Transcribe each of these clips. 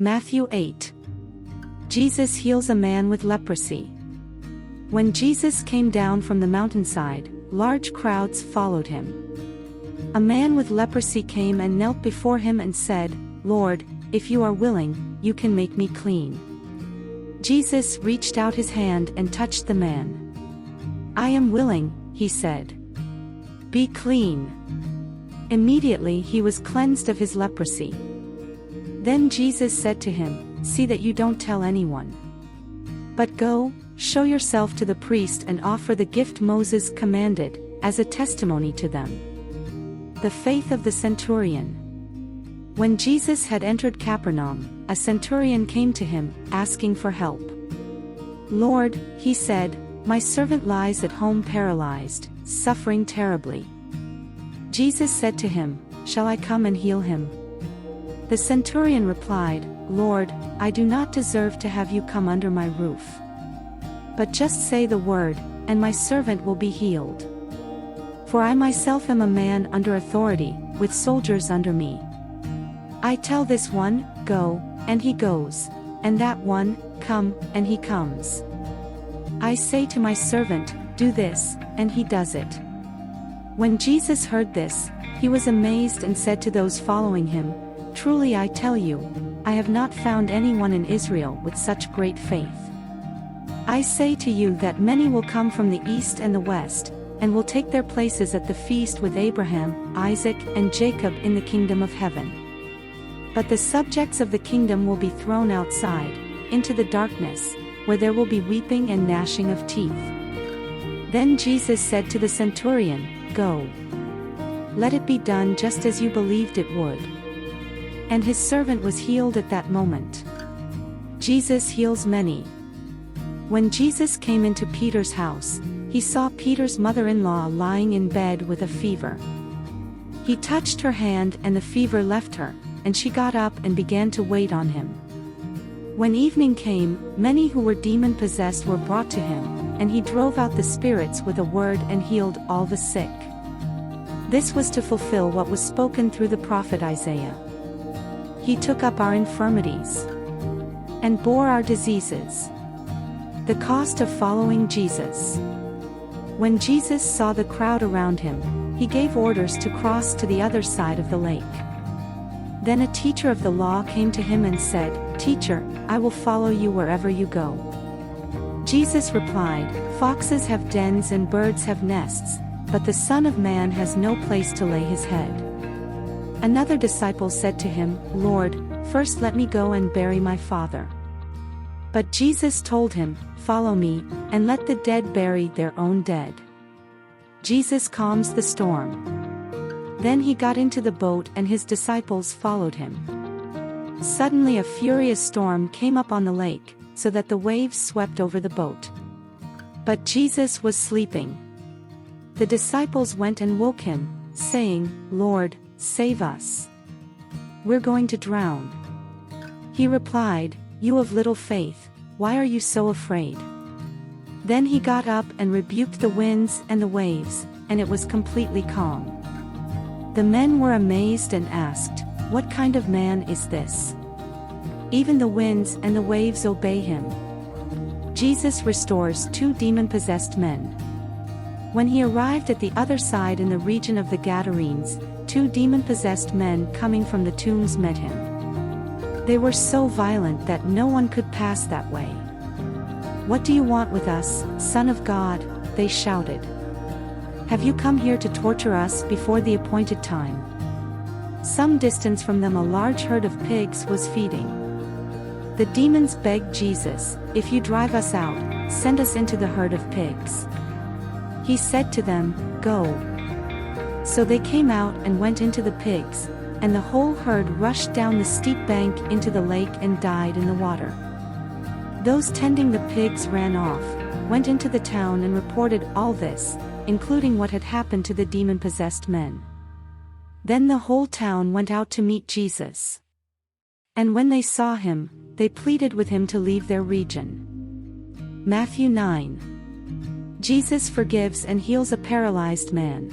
Matthew 8. Jesus heals a man with leprosy. When Jesus came down from the mountainside, large crowds followed him. A man with leprosy came and knelt before him and said, "Lord, if you are willing, you can make me clean." Jesus reached out his hand and touched the man. "I am willing," he said. "Be clean." Immediately he was cleansed of his leprosy. Then Jesus said to him, "See that you don't tell anyone. But go, show yourself to the priest and offer the gift Moses commanded, as a testimony to them." The faith of the centurion. When Jesus had entered Capernaum, a centurion came to him, asking for help. "Lord," he said, "my servant lies at home paralyzed, suffering terribly." Jesus said to him, "Shall I come and heal him?" The centurion replied, "Lord, I do not deserve to have you come under my roof. But just say the word, and my servant will be healed. For I myself am a man under authority, with soldiers under me. I tell this one, 'Go,' and he goes, and that one, 'Come,' and he comes. I say to my servant, 'Do this,' and he does it." When Jesus heard this, he was amazed and said to those following him, "Truly I tell you, I have not found anyone in Israel with such great faith. I say to you that many will come from the east and the west, and will take their places at the feast with Abraham, Isaac, and Jacob in the kingdom of heaven. But the subjects of the kingdom will be thrown outside, into the darkness, where there will be weeping and gnashing of teeth." Then Jesus said to the centurion, "Go. Let it be done just as you believed it would." And his servant was healed at that moment. Jesus heals many. When Jesus came into Peter's house, he saw Peter's mother-in-law lying in bed with a fever. He touched her hand and the fever left her, and she got up and began to wait on him. When evening came, many who were demon-possessed were brought to him, and he drove out the spirits with a word and healed all the sick. This was to fulfill what was spoken through the prophet Isaiah. He took up our infirmities and bore our diseases. The cost of following Jesus. When Jesus saw the crowd around him, he gave orders to cross to the other side of the lake. Then a teacher of the law came to him and said, "Teacher, I will follow you wherever you go." Jesus replied, "Foxes have dens and birds have nests, but the Son of Man has no place to lay his head." Another disciple said to him, "Lord, first let me go and bury my father." But Jesus told him, "Follow me, and let the dead bury their own dead." Jesus calms the storm. Then he got into the boat and his disciples followed him. Suddenly a furious storm came up on the lake, so that the waves swept over the boat. But Jesus was sleeping. The disciples went and woke him, saying, "Lord, save us. We're going to drown." He replied, "You of little faith, why are you so afraid?" Then he got up and rebuked the winds and the waves, and it was completely calm. The men were amazed and asked, "What kind of man is this? Even the winds and the waves obey him." Jesus restores two demon-possessed men. When he arrived at the other side in the region of the Gadarenes, two demon-possessed men coming from the tombs met him. They were so violent that no one could pass that way. "What do you want with us, Son of God?" they shouted. "Have you come here to torture us before the appointed time?" Some distance from them a large herd of pigs was feeding. The demons begged Jesus, "If you drive us out, send us into the herd of pigs." He said to them, "Go." So they came out and went into the pigs, and the whole herd rushed down the steep bank into the lake and died in the water. Those tending the pigs ran off, went into the town and reported all this, including what had happened to the demon-possessed men. Then the whole town went out to meet Jesus. And when they saw him, they pleaded with him to leave their region. Matthew 9. Jesus forgives and heals a paralyzed man.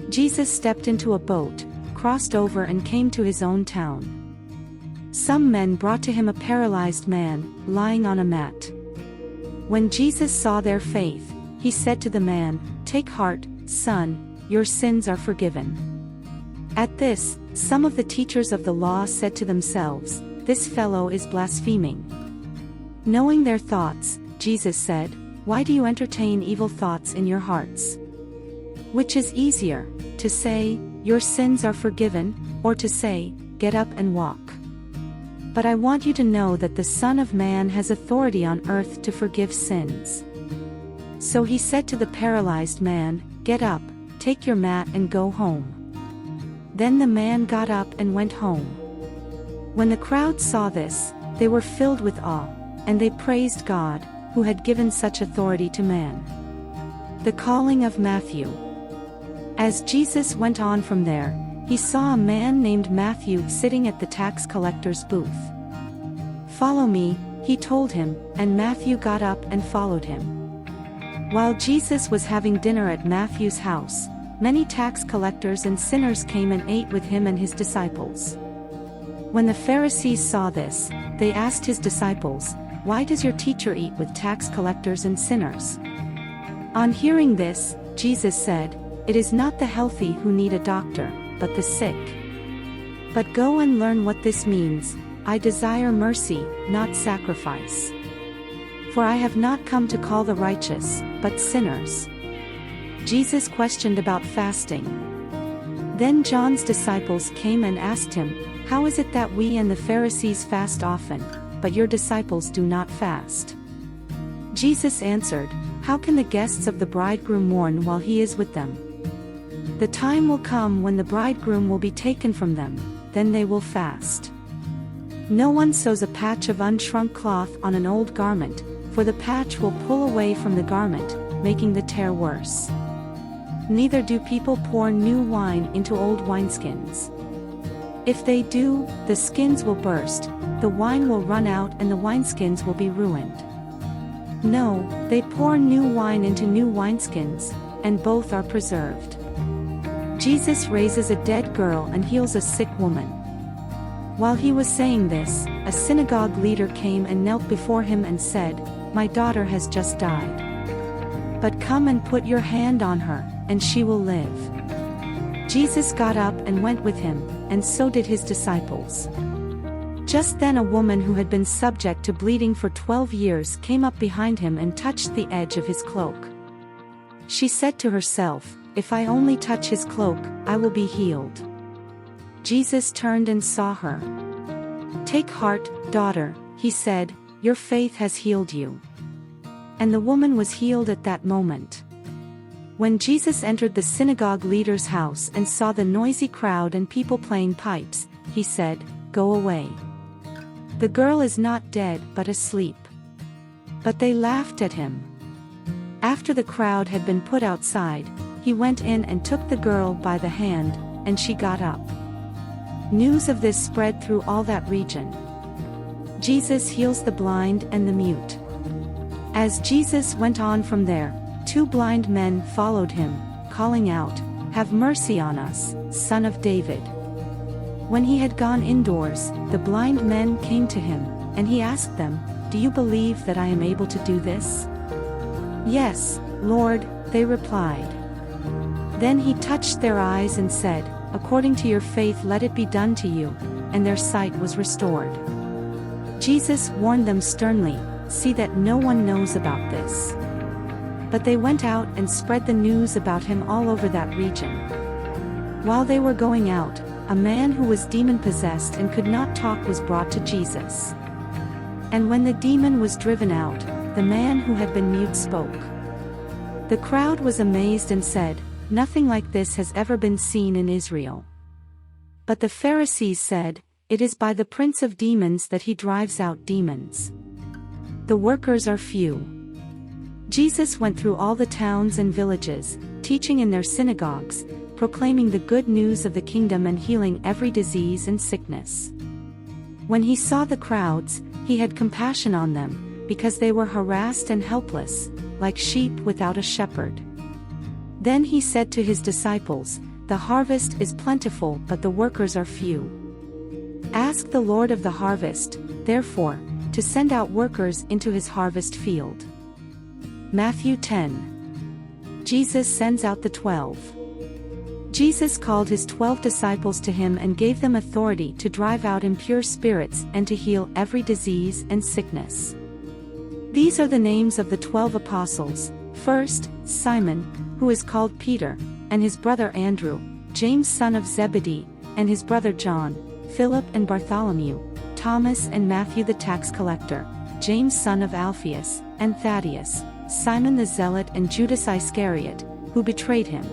Jesus stepped into a boat, crossed over and came to his own town. some men brought to him a paralyzed man, lying on a mat. When Jesus saw their faith, he said to the man, "Take heart, son, your sins are forgiven." At this, some of the teachers of the law said to themselves, "This fellow is blaspheming." Knowing their thoughts, Jesus said, "Why do you entertain evil thoughts in your hearts? Which is easier, to say, 'Your sins are forgiven,' or to say, 'Get up and walk'? But I want you to know that the Son of Man has authority on earth to forgive sins." So he said to the paralyzed man, "Get up, take your mat and go home." Then the man got up and went home. When the crowd saw this, they were filled with awe, and they praised God, who had given such authority to man. The calling of Matthew. As Jesus went on from there, he saw a man named Matthew sitting at the tax collector's booth. "Follow me," he told him, and Matthew got up and followed him. While Jesus was having dinner at Matthew's house, many tax collectors and sinners came and ate with him and his disciples. When the Pharisees saw this, they asked his disciples, "Why does your teacher eat with tax collectors and sinners?" On hearing this, Jesus said, "It is not the healthy who need a doctor, but the sick. But go and learn what this means, 'I desire mercy, not sacrifice.' For I have not come to call the righteous, but sinners." Jesus questioned about fasting. Then John's disciples came and asked him, "How is it that we and the Pharisees fast often, but your disciples do not fast?" Jesus answered, "How can the guests of the bridegroom mourn while he is with them? The time will come when the bridegroom will be taken from them, then they will fast. No one sews a patch of unshrunk cloth on an old garment, for the patch will pull away from the garment, making the tear worse. Neither do people pour new wine into old wineskins. If they do, the skins will burst, the wine will run out and the wineskins will be ruined. No, they pour new wine into new wineskins, and both are preserved." Jesus raises a dead girl and heals a sick woman. While he was saying this, a synagogue leader came and knelt before him and said, "My daughter has just died. But come and put your hand on her, and she will live." Jesus got up and went with him, and so did his disciples. Just then a woman who had been subject to bleeding for 12 years came up behind him and touched the edge of his cloak. She said to herself, "If I only touch his cloak, I will be healed." Jesus turned and saw her. "Take heart, daughter," he said, "your faith has healed you." And the woman was healed at that moment. When Jesus entered the synagogue leader's house and saw the noisy crowd and people playing pipes, he said, "Go away. The girl is not dead but asleep." But they laughed at him. After the crowd had been put outside, he went in and took the girl by the hand, and she got up. News of this spread through all that region. Jesus heals the blind and the mute. As Jesus went on from there, 2 blind men followed him, calling out, "Have mercy on us, Son of David." When he had gone indoors, the blind men came to him, and he asked them, "Do you believe that I am able to do this?" "Yes, Lord," they replied. Then he touched their eyes and said, "According to your faith let it be done to you," and their sight was restored. Jesus warned them sternly, "See that no one knows about this." But they went out and spread the news about him all over that region. While they were going out, a man who was demon-possessed and could not talk was brought to Jesus. And when the demon was driven out, the man who had been mute spoke. The crowd was amazed and said, "Nothing like this has ever been seen in Israel." But the Pharisees said, "It is by the prince of demons that he drives out demons. The workers are few." Jesus went through all the towns and villages, teaching in their synagogues, proclaiming the good news of the kingdom and healing every disease and sickness. When he saw the crowds, he had compassion on them, because they were harassed and helpless, like sheep without a shepherd. Then he said to his disciples, "The harvest is plentiful but the workers are few. Ask the Lord of the harvest, therefore, to send out workers into his harvest field. Matthew 10. Jesus sends out the 12. Jesus called his 12 disciples to him and gave them authority to drive out impure spirits and to heal every disease and sickness. These are the names of the 12 apostles. First, Simon, who is called Peter, and his brother Andrew, James son of Zebedee, and his brother John, Philip and Bartholomew, Thomas and Matthew the tax collector, James son of Alphaeus, and Thaddeus, Simon the Zealot and Judas Iscariot, who betrayed him.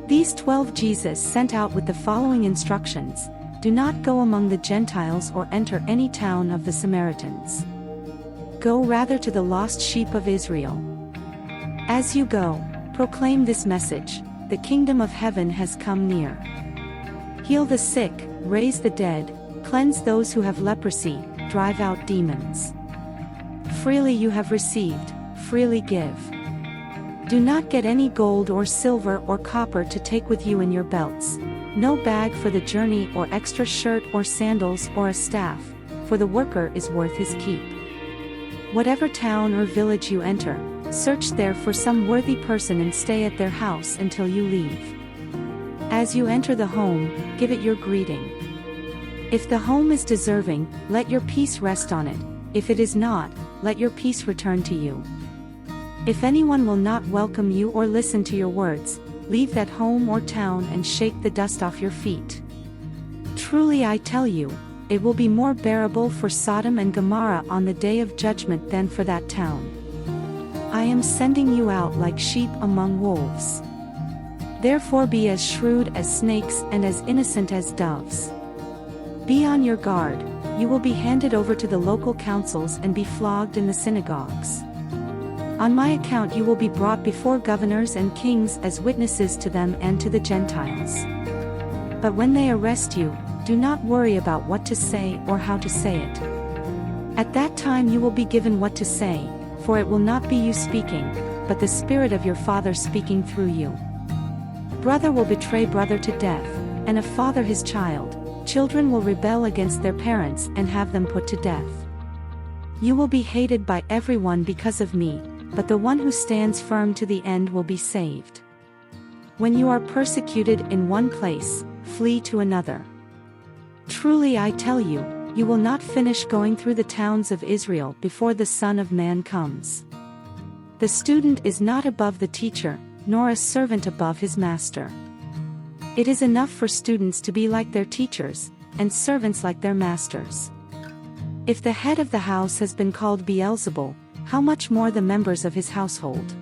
These 12 Jesus sent out with the following instructions: do not go among the Gentiles or enter any town of the Samaritans. Go rather to the lost sheep of Israel. As you go, proclaim this message: the kingdom of heaven has come near. Heal the sick, raise the dead, cleanse those who have leprosy, drive out demons. Freely you have received, freely give. Do not get any gold or silver or copper to take with you in your belts, no bag for the journey or extra shirt or sandals or a staff, for the worker is worth his keep. Whatever town or village you enter, search there for some worthy person and stay at their house until you leave. As you enter the home, give it your greeting. If the home is deserving, let your peace rest on it; if it is not, let your peace return to you. If anyone will not welcome you or listen to your words, leave that home or town and shake the dust off your feet. Truly I tell you, it will be more bearable for Sodom and Gomorrah on the day of judgment than for that town. I am sending you out like sheep among wolves. Therefore be as shrewd as snakes and as innocent as doves. Be on your guard, you will be handed over to the local councils and be flogged in the synagogues. On my account you will be brought before governors and kings as witnesses to them and to the Gentiles. But when they arrest you, do not worry about what to say or how to say it. At that time you will be given what to say, for it will not be you speaking, but the Spirit of your Father speaking through you. Brother will betray brother to death, and a father his child. Children will rebel against their parents and have them put to death. You will be hated by everyone because of me, but the one who stands firm to the end will be saved. When you are persecuted in one place, flee to another. Truly I tell you, you will not finish going through the towns of Israel before the Son of Man comes. The student is not above the teacher, nor a servant above his master. It is enough for students to be like their teachers, and servants like their masters. If the head of the house has been called Beelzebul, how much more the members of his household?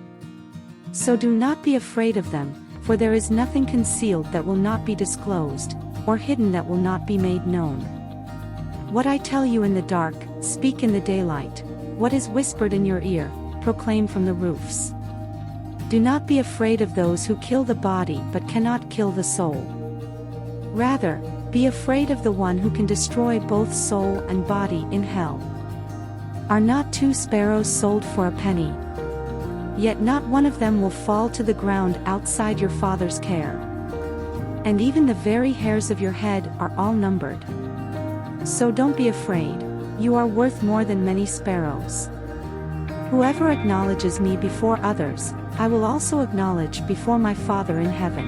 So do not be afraid of them, for there is nothing concealed that will not be disclosed, or hidden that will not be made known. What I tell you in the dark, speak in the daylight. What is whispered in your ear, proclaim from the roofs. Do not be afraid of those who kill the body but cannot kill the soul. Rather, be afraid of the one who can destroy both soul and body in hell. Are not 2 sparrows sold for a penny? Yet not one of them will fall to the ground outside your Father's care. And even the very hairs of your head are all numbered. So don't be afraid, you are worth more than many sparrows. Whoever acknowledges me before others, I will also acknowledge before my Father in heaven.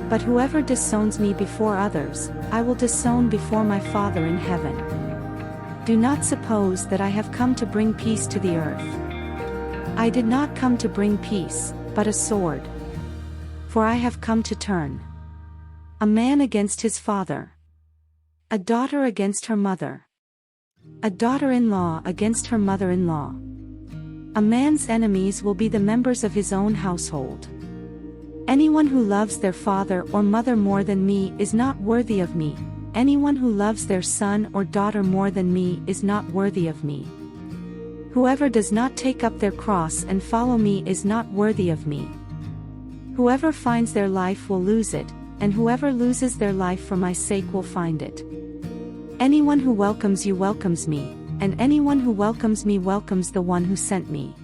But whoever disowns me before others, I will disown before my Father in heaven. Do not suppose that I have come to bring peace to the earth. I did not come to bring peace, but a sword. For I have come to turn a man against his father, a daughter against her mother, a daughter-in-law against her mother-in-law. A man's enemies will be the members of his own household. Anyone who loves their father or mother more than me is not worthy of me. Anyone who loves their son or daughter more than me is not worthy of me. Whoever does not take up their cross and follow me is not worthy of me. Whoever finds their life will lose it, and whoever loses their life for my sake will find it. Anyone who welcomes you welcomes me, and anyone who welcomes me welcomes the one who sent me.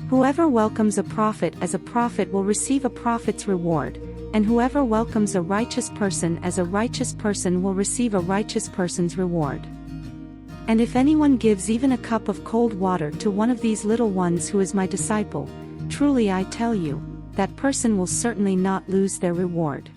Whoever welcomes a prophet as a prophet will receive a prophet's reward, And whoever welcomes a righteous person as a righteous person will receive a righteous person's reward. And if anyone gives even a cup of cold water to one of these little ones who is my disciple, truly I tell you, that person will certainly not lose their reward.